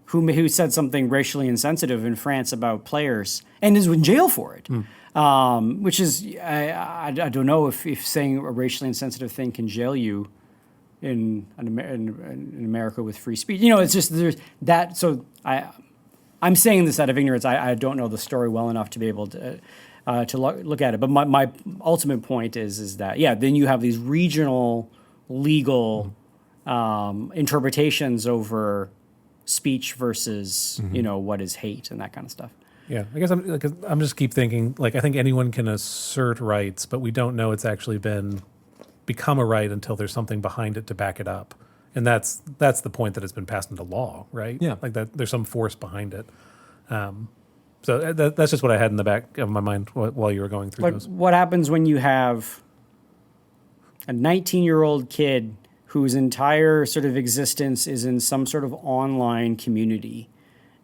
who said something racially insensitive in France about players and is in jail for it. Which is I don't know if saying a racially insensitive thing can jail you in America with free speech. You know, it's just there's that. So I'm saying this out of ignorance. I don't know the story well enough to be able to look at it. But my ultimate point is that then you have these regional legal interpretations over speech versus you know what is hate and that kind of stuff. Yeah, I guess I'm just keep thinking, like, I think anyone can assert rights, but we don't know it's actually become a right until there's something behind it to back it up. And that's the point that it's been passed into law, right? Yeah. Like that there's some force behind it. So that's just what I had in the back of my mind while you were going through But those. what happens when you have a 19-year-old kid whose entire sort of existence is in some sort of online community,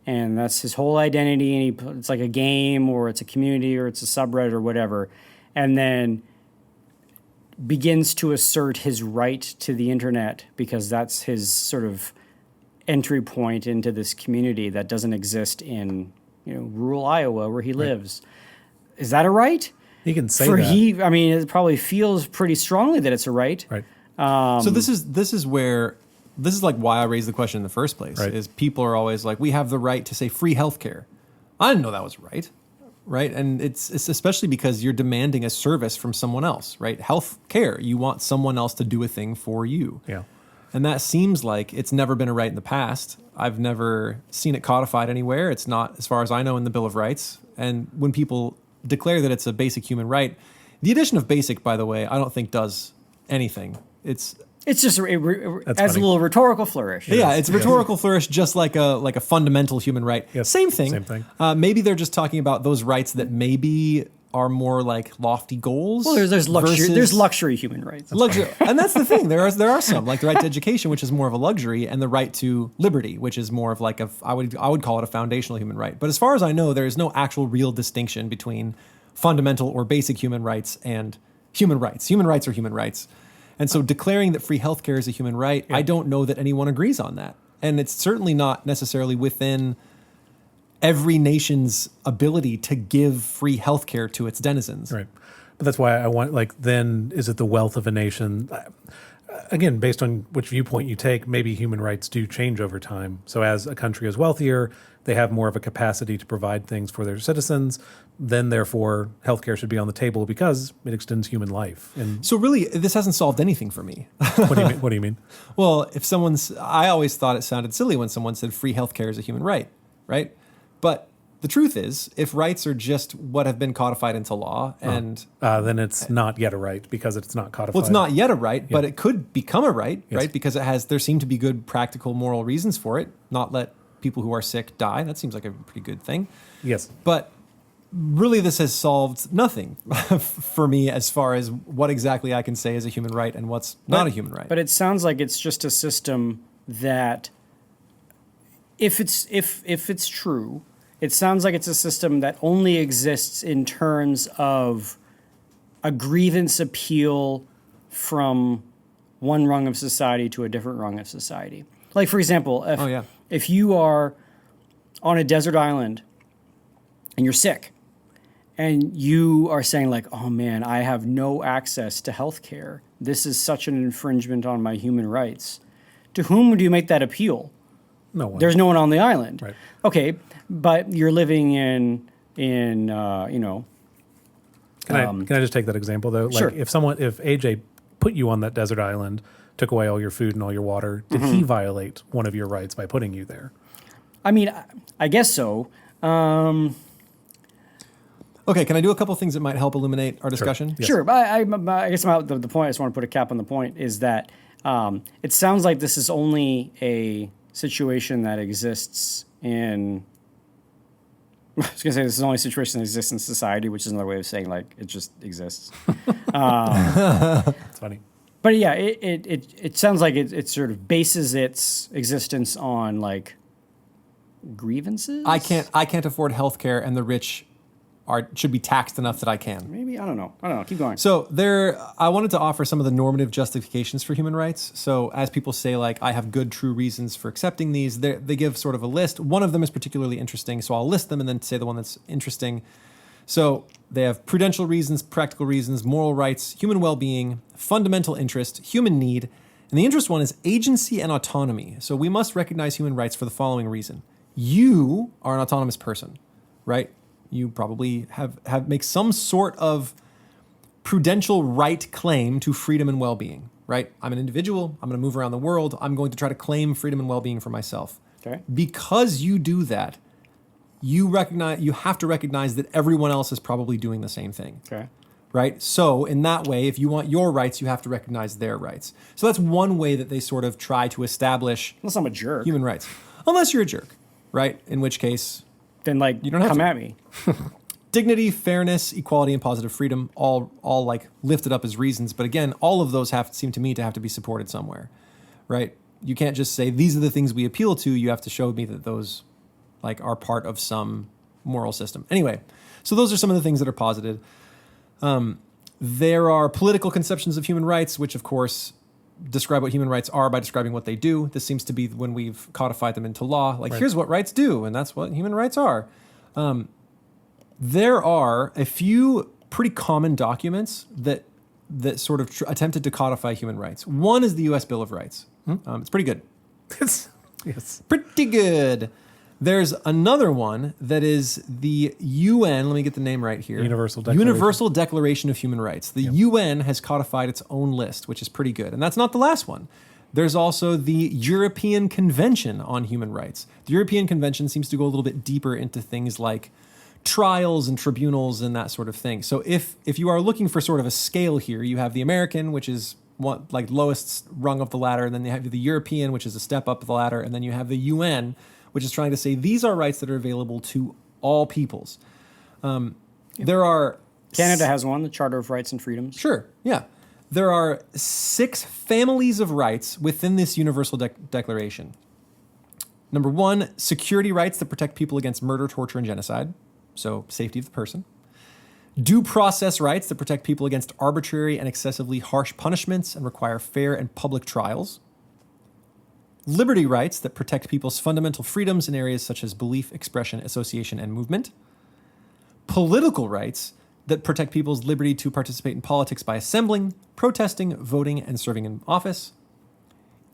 and that's his whole identity, and it's like a game or it's a community or it's a subreddit or whatever, and then begins to assert his right to the internet because that's his sort of entry point into this community that doesn't exist in rural Iowa where he lives. Is that a right? You can say that. I mean, it probably feels pretty strongly that it's a right. Right. So this is like why I raised the question in the first place. Right. Is people are always like, we have the right to say free healthcare. I didn't know that was right. Right. And it's especially because you're demanding a service from someone else, right? Health care. You want someone else to do a thing for you. Yeah. And that seems like it's never been a right in the past. I've never seen it codified anywhere. It's not, as far as I know, in the Bill of Rights. And when people declare that it's a basic human right, the addition of basic, by the way, I don't think does anything. It's just funny. a little rhetorical flourish. Yeah, it's rhetorical flourish, just like a fundamental human right. Yes, Same thing. same thing. Maybe they're just talking about those rights that maybe are more like lofty goals. Well, there's luxury. versus There's luxury human rights. luxury, and that's the thing. There are some, like the right to education, which is more of a luxury, and the right to liberty, which is more of like I would call it a foundational human right. But as far as I know, there is no actual real distinction between fundamental or basic human rights and human rights. Human rights are human rights. And so declaring that free healthcare is a human right, I don't know that anyone agrees on that. And it's certainly not necessarily within every nation's ability to give free healthcare to its denizens. Right. But that's why I want, then is it the wealth of a nation? Again, based on which viewpoint you take, maybe human rights do change over time. So as a country is wealthier, they have more of a capacity to provide things for their citizens. Then, therefore, healthcare should be on the table because it extends human life. And So really, this hasn't solved anything for me. what do you mean? What do you mean? Well, I always thought it sounded silly when someone said free healthcare is a human right, right? But the truth is, if rights are just what have been codified into law, and Then it's not yet a right because it's not codified. well, it's not yet a right, but it could become a right, right? Because there seem to be good practical moral reasons for it. Not let people who are sick die. That seems like a pretty good thing. Yes. But really, this has solved nothing for me as far as what exactly I can say is a human right and what's not a human right. But it sounds like it's just a system that, if it's true, it sounds like it's a system that only exists in terms of a grievance appeal from one rung of society to a different rung of society. Like, for example, if you are on a desert island and you're sick and you are saying like, oh man, I have no access to health care. This is such an infringement on my human rights. To whom do you make that appeal? No one. There's no one on the island. Right. Okay, but you're living in you know. Can I just take that example though? Like Sure. if AJ put you on that desert island, took away all your food and all your water, did he violate one of your rights by putting you there? I mean, I guess so. Okay, can I do a couple things that might help illuminate our discussion? Yes. Sure, but I guess the point I just want to put a cap on the point is that it sounds like this is only a situation that exists in. I was going to say this is the only situation that exists in society, which is another way of saying like it just exists. It's funny. But yeah, it sounds like it sort of bases its existence on like grievances. I can't afford health care, and the rich should be taxed enough that I can. Maybe I don't know. Keep going. So I wanted to offer some of the normative justifications for human rights. So as people say, like, I have good, true reasons for accepting these, they give sort of a list. One of them is particularly interesting, so I'll list them and then say the one that's interesting. So they have prudential reasons, practical reasons, moral rights, human well-being, fundamental interest, human need, and the interest one is agency and autonomy. So we must recognize human rights for the following reason. You are an autonomous person, right? You probably have make some sort of prudential right claim to freedom and well-being, right? I'm an individual. I'm going to move around the world. I'm going to try to claim freedom and well-being for myself. Okay. Because you do that, you have to recognize that everyone else is probably doing the same thing. Okay. Right? So in that way, if you want your rights, you have to recognize their rights. So that's one way that they sort of try to establish Unless I'm a jerk. human rights. Unless you're a jerk, right? In which case, then like You don't have come to. at me. Dignity, fairness, equality, and positive freedom, all like lifted up as reasons. But again, all of those seem to me to have to be supported somewhere, right? You can't just say these are the things we appeal to. You have to show me that those like are part of some moral system. Anyway, so those are some of the things that are posited. There are political conceptions of human rights, which of course describe what human rights are by describing what they do. This seems to be when we've codified them into law. Like, here's what rights do, and that's what human rights are. There are a few pretty common documents that sort of attempted to codify human rights. One is the U.S. Bill of Rights. It's pretty good. Yes. Pretty good. There's another one that is the UN. Let me get the name right here. Universal Declaration of Human Rights. The UN has codified its own list, which is pretty good. And that's not the last one. There's also the European Convention on Human Rights. The European Convention seems to go a little bit deeper into things like trials and tribunals and that sort of thing. So if you are looking for sort of a scale here, you have the American, which is what, like lowest rung of the ladder, and then you have the European, which is a step up the ladder, and then you have the UN, which is trying to say these are rights that are available to all peoples. There are... Canada has one, the Charter of Rights and Freedoms. Sure, yeah. There are 6 families of rights within this Universal Declaration. Number 1, security rights that protect people against murder, torture, and genocide. So safety of the person. Due process rights that protect people against arbitrary and excessively harsh punishments and require fair and public trials. Liberty rights that protect people's fundamental freedoms in areas such as belief, expression, association, and movement. Political rights that protect people's liberty to participate in politics by assembling, protesting, voting, and serving in office.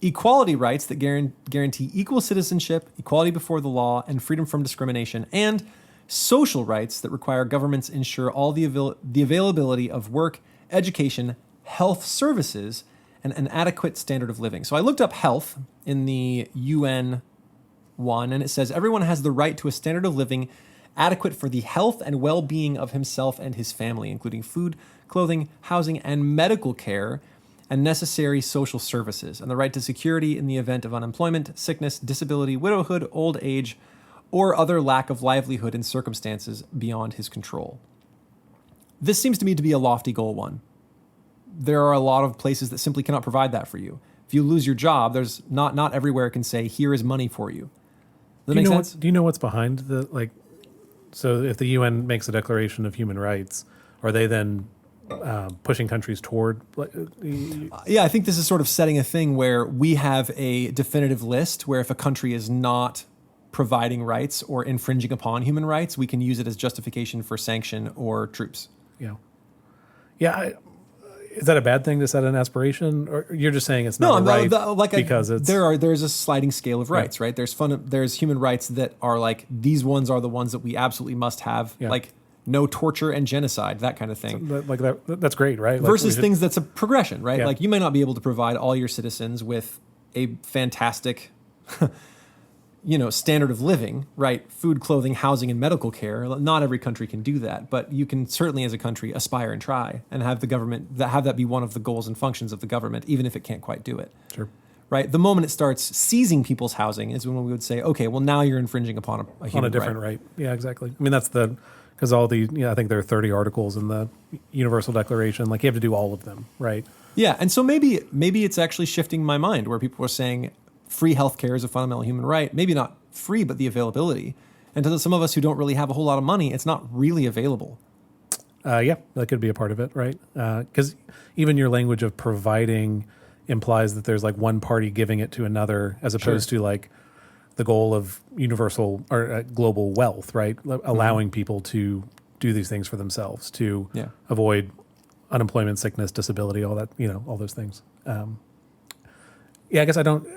Equality rights that guarantee equal citizenship, equality before the law, and freedom from discrimination. And social rights that require governments ensure all the availability of work, education, health services, and an adequate standard of living. So I looked up health in the UN one, and it says everyone has the right to a standard of living adequate for the health and well-being of himself and his family, including food, clothing, housing, and medical care, and necessary social services, and the right to security in the event of unemployment, sickness, disability, widowhood, old age, or other lack of livelihood in circumstances beyond his control. This seems to me to be a lofty goal one. There are a lot of places that simply cannot provide that for you. If you lose your job, there's not everywhere can say, here is money for you. Does that make sense? Do you know what's behind the, like, so if the UN makes a declaration of human rights, are they then pushing countries toward? Yeah, I think this is sort of setting a thing where we have a definitive list where if a country is not providing rights or infringing upon human rights, we can use it as justification for sanction or troops. Yeah. Yeah. Is that a bad thing to set an aspiration, or you're just saying it's not right because there's a sliding scale of rights, right? There's human rights that are like, these ones are the ones that we absolutely must have, like no torture and genocide, that kind of thing. So like that's great, right? Versus things that's a progression, right? Yeah. Like you may not be able to provide all your citizens with a fantastic standard of living, right? Food, clothing, housing, and medical care. Not every country can do that, but you can certainly, as a country, aspire and try and have the government have that be one of the goals and functions of the government, even if it can't quite do it. Sure. Right. The moment it starts seizing people's housing is when we would say, okay, well now you're infringing upon a human on a different right. Yeah, exactly. I mean, that's because all the I think there are 30 articles in the Universal Declaration. Like you have to do all of them, right? Yeah, and so maybe it's actually shifting my mind where people are saying, free healthcare is a fundamental human right. Maybe not free, but the availability. And to some of us who don't really have a whole lot of money, it's not really available. Yeah, that could be a part of it, right? Because even your language of providing implies that there's like one party giving it to another, as opposed to like the goal of universal or global wealth, right? Allowing people to do these things for themselves, to avoid unemployment, sickness, disability, all that, all those things. I guess I don't.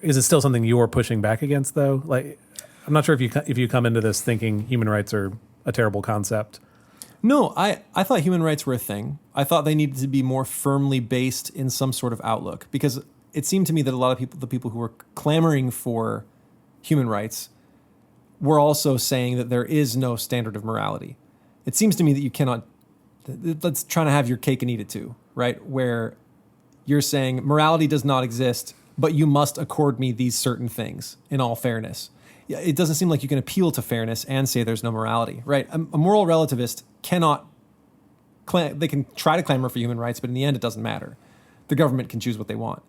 Is it still something you're pushing back against, though? Like, I'm not sure if you come into this thinking human rights are a terrible concept. No, I thought human rights were a thing. I thought they needed to be more firmly based in some sort of outlook, because it seemed to me that a lot of the people who were clamoring for human rights, were also saying that there is no standard of morality. It seems to me that you cannot. Let's try to have your cake and eat it too, right? Where you're saying morality does not exist, but you must accord me these certain things in all fairness. it doesn't seem like you can appeal to fairness and say there's no morality, right? A moral relativist cannot they can try to clamor for human rights, but in the end, it doesn't matter. The government can choose what they want.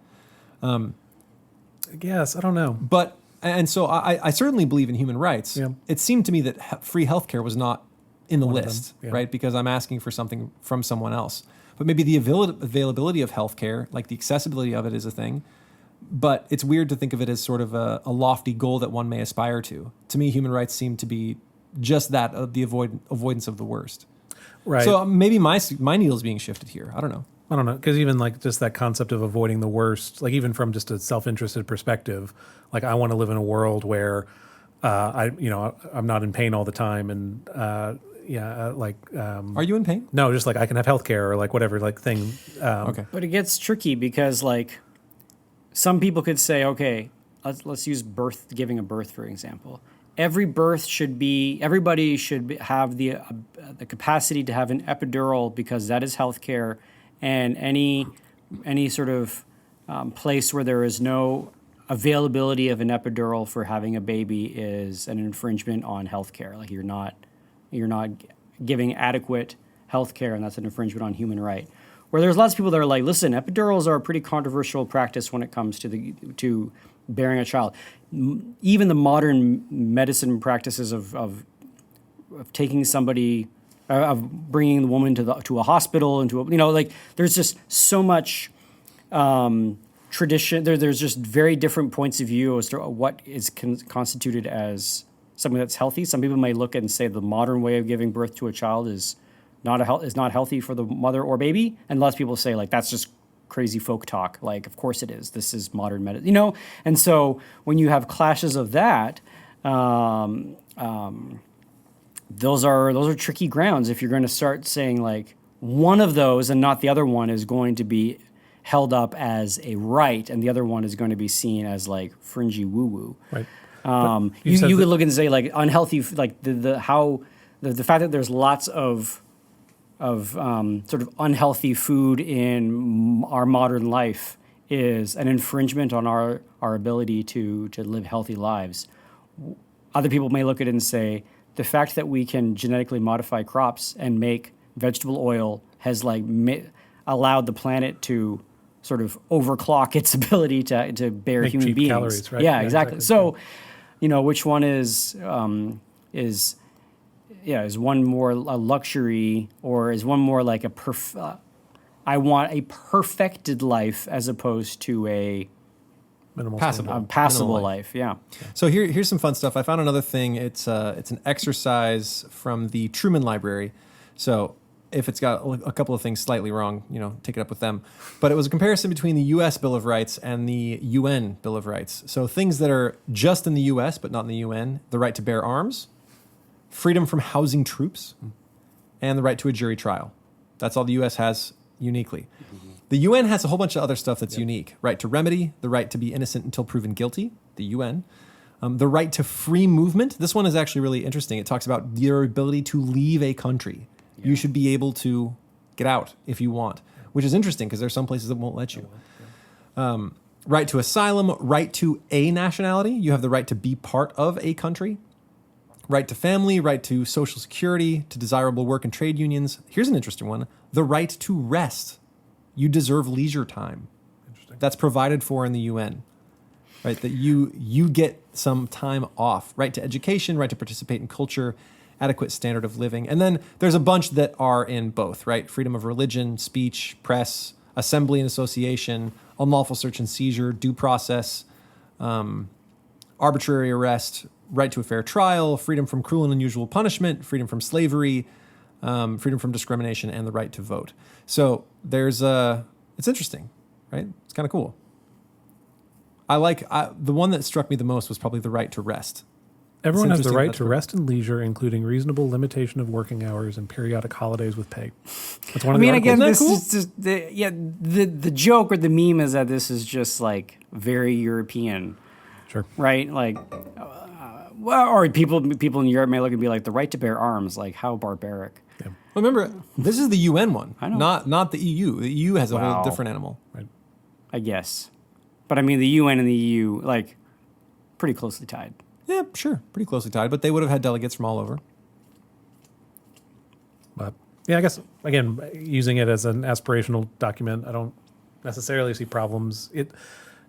Yes, I don't know. But, and so I certainly believe in human rights. Yeah. It seemed to me that free healthcare was not in the list, yeah. right? Because I'm asking for something from someone else. But maybe the availability of healthcare, like the accessibility of it, is a thing. But it's weird to think of it as sort of a lofty goal that one may aspire to. To me, human rights seem to be just that, the avoidance of the worst. Right. So maybe my needle is being shifted here. I don't know. I don't know, because even like just that concept of avoiding the worst, like even from just a self-interested perspective, like I want to live in a world where I'm not in pain all the time, and Are you in pain? no, just like I can have healthcare or like whatever like thing. Okay. But it gets tricky because like some people could say, okay, let's use giving a birth, for example. Everybody should have the capacity to have an epidural because that is healthcare, and any sort of place where there is no availability of an epidural for having a baby is an infringement on healthcare. Like you're not giving adequate healthcare, and that's an infringement on human right. Where there's lots of people that are like, listen, epidurals are a pretty controversial practice when it comes to bearing a child. Even the modern medicine practices of taking somebody, of bringing the woman to a hospital, there's just so much tradition. There's just very different points of view as to what is constituted as something that's healthy. Some people may look and say the modern way of giving birth to a child is not healthy for the mother or baby, and lots of people say like that's just crazy folk talk. Like, of course it is. This is modern medicine, And so when you have clashes of that, those are tricky grounds. If you're going to start saying like one of those and not the other one is going to be held up as a right, and the other one is going to be seen as like fringy woo woo. Right. You could look and say like unhealthy, like the fact that there's lots of sort of unhealthy food in our modern life is an infringement on our ability to live healthy lives. Other people may look at it and say the fact that we can genetically modify crops and make vegetable oil has like allowed the planet to sort of overclock its ability to bear Make human cheap beings. calories, right? Yeah, exactly. So, which one is one more a luxury, or is one more like I want a perfected life as opposed to a Passable. passable life. Yeah. So here's some fun stuff. I found another thing. It's an exercise from the Truman Library. So if it's got a couple of things slightly wrong, take it up with them. But it was a comparison between the U.S. Bill of Rights and the UN Bill of Rights. So things that are just in the U.S. but not in the UN: the right to bear arms, freedom from housing troops, and the right to a jury trial. That's all the U.S. has uniquely. The UN has a whole bunch of other stuff that's unique. Right to remedy, the right to be innocent until proven guilty, the UN. The right to free movement. This one is actually really interesting. It talks about your ability to leave a country. Yeah. You should be able to get out if you want, which is interesting because there's some places that won't let you. Right to asylum, right to a nationality. You have the right to be part of a country. Right to family, right to social security, to desirable work and trade unions. Here's an interesting one. The right to rest. You deserve leisure time. Interesting. That's provided for in the UN. Right, that you get some time off. Right to education, right to participate in culture, adequate standard of living. And then there's a bunch that are in both, right? Freedom of religion, speech, press, assembly and association, unlawful search and seizure, due process, arbitrary arrest, right to a fair trial, freedom from cruel and unusual punishment, freedom from slavery, freedom from discrimination, and the right to vote. So it's interesting, right? It's kind of cool. The one that struck me the most was probably the right to rest. Everyone has the right to rest and leisure, including reasonable limitation of working hours and periodic holidays with pay. That's one of the articles. Again, this cool? is just the joke or the meme is that this is just like very European. Sure. Right? Like, or people in Europe may look and be like, the right to bear arms, like how barbaric. Yeah. Well, remember, this is the UN one, I know. not the EU. The EU has a whole different animal. Right. I guess. But I mean, the UN and the EU, like, pretty closely tied. Yeah, sure, pretty closely tied, but they would have had delegates from all over. But yeah, I guess again, using it as an aspirational document, I don't necessarily see problems.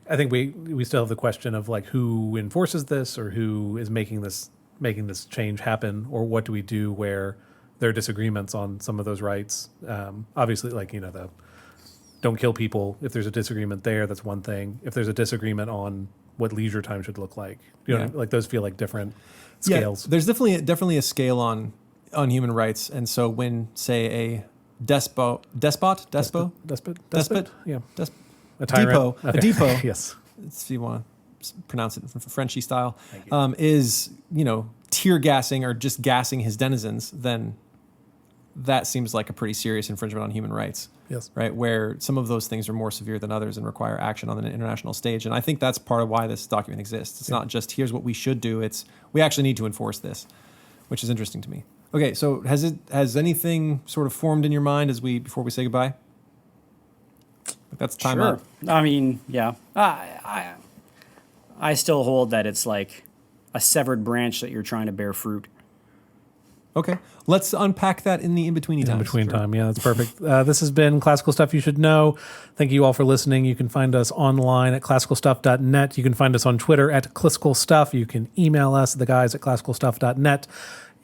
I think we still have the question of like who enforces this or who is making this change happen, or what do we do where there are disagreements on some of those rights. Obviously, like the don't kill people. If there's a disagreement there, that's one thing. If there's a disagreement on what leisure time should look like, like those feel like different scales. Yeah, there's definitely a scale on human rights, and so when say a despot, Yeah. a tyrant, Okay. a depot, Yes. if you want to pronounce it Frenchy style, is tear gassing or just gassing his denizens, then that seems like a pretty serious infringement on human rights. Yes. Right, where some of those things are more severe than others and require action on an international stage. And I think that's part of why this document exists. It's not just here's what we should do. It's we actually need to enforce this, which is interesting to me. Okay, so has anything sort of formed in your mind before we say goodbye? That's time Sure. up. I mean, yeah. I still hold that it's like a severed branch that you're trying to bear fruit. Okay, let's unpack that in the in-betweeny time. In between time, yeah, that's perfect. This has been Classical Stuff You Should Know. Thank you all for listening. You can find us online at classicalstuff.net. You can find us on Twitter at classicalstuff. You can email us, the guys at classicalstuff.net.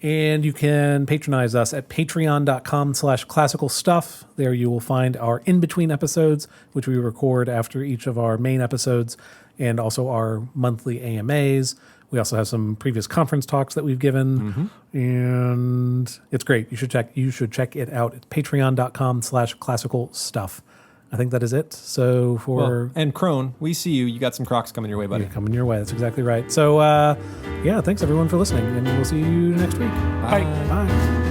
And you can patronize us at patreon.com/classicalstuff. There you will find our in-between episodes, which we record after each of our main episodes, and also our monthly AMAs. We also have some previous conference talks that we've given, and it's great. You should check it out at patreon.com/classicalstuff. I think that is it. So and Crone, we see you. You got some Crocs coming your way, buddy. coming your way. That's exactly right. So yeah, thanks everyone for listening, and we'll see you next week. Bye. Bye.